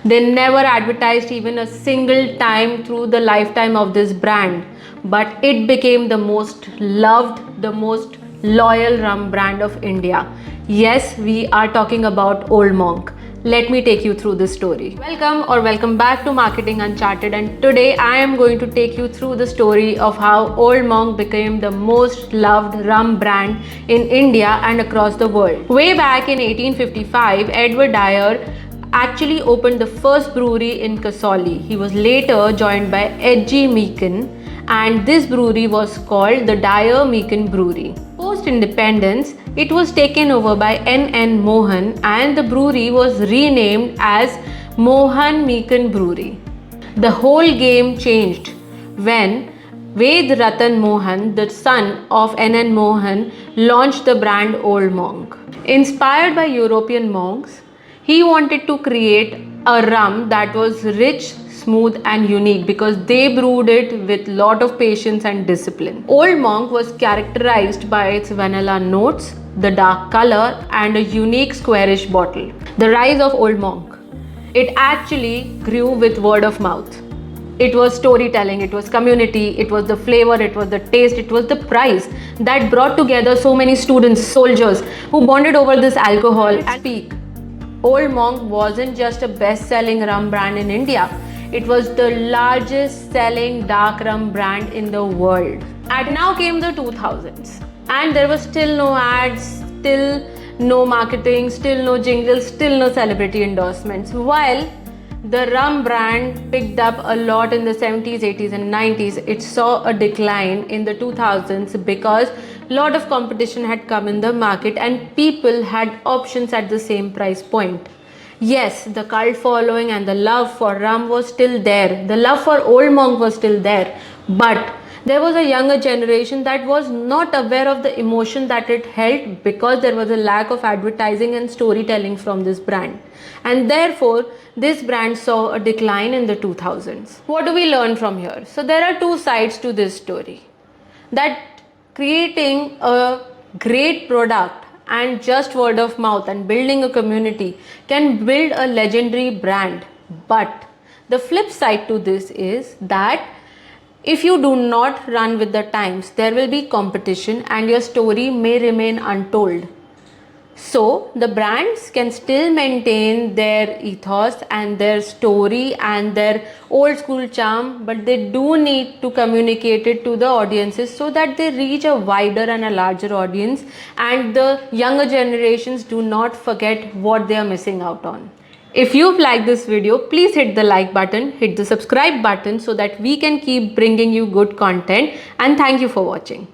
They never advertised even a single time through the lifetime of this brand, but it became the most loved, the most loyal rum brand of India. Yes, we are talking about Old Monk. Let me take you through this story. Welcome back to Marketing Uncharted, and today I am going to take you through the story of how Old Monk became the most loved rum brand in India and across the world. Way back in 1855, Edward Dyer actually opened the first brewery in Kasoli. He was later joined by H.G. Meekin, and this brewery was called the Dyer Meekin Brewery. Post independence, it was taken over by N.N. Mohan, and the brewery was renamed as Mohan Meekin Brewery. The whole game changed when Ved Ratan Mohan, the son of N.N. Mohan, launched the brand Old Monk. Inspired by European monks, he wanted to create a rum that was rich, smooth and unique because they brewed it with lot of patience and discipline. Old Monk was characterized by its vanilla notes, the dark color and a unique squarish bottle. The rise of Old Monk. It actually grew with word of mouth. It was storytelling, it was community, it was the flavor, it was the taste, it was the price that brought together so many students, soldiers who bonded over this alcohol and peak. Old Monk wasn't just a best-selling rum brand in India, it was the largest selling dark rum brand in the world. And now came the 2000s, and there was still no ads, still no marketing, still no jingles, still no celebrity endorsements. While the rum brand picked up a lot in the 70s, 80s and 90s, it saw a decline in the 2000s because lot of competition had come in the market and people had options at the same price point. Yes, the cult following and the love for rum was still there. The love for Old Monk was still there. But there was a younger generation that was not aware of the emotion that it held because there was a lack of advertising and storytelling from this brand. And therefore, this brand saw a decline in the 2000s. What do we learn from here? So there are two sides to this story. That creating a great product and just word of mouth and building a community can build a legendary brand. But the flip side to this is that if you do not run with the times, there will be competition and your story may remain untold. So the brands can still maintain their ethos and their story and their old school charm, but they do need to communicate it to the audiences so that they reach a wider and a larger audience and the younger generations do not forget what they are missing out on. If you've liked this video, please hit the like button, hit the subscribe button so that we can keep bringing you good content, and thank you for watching.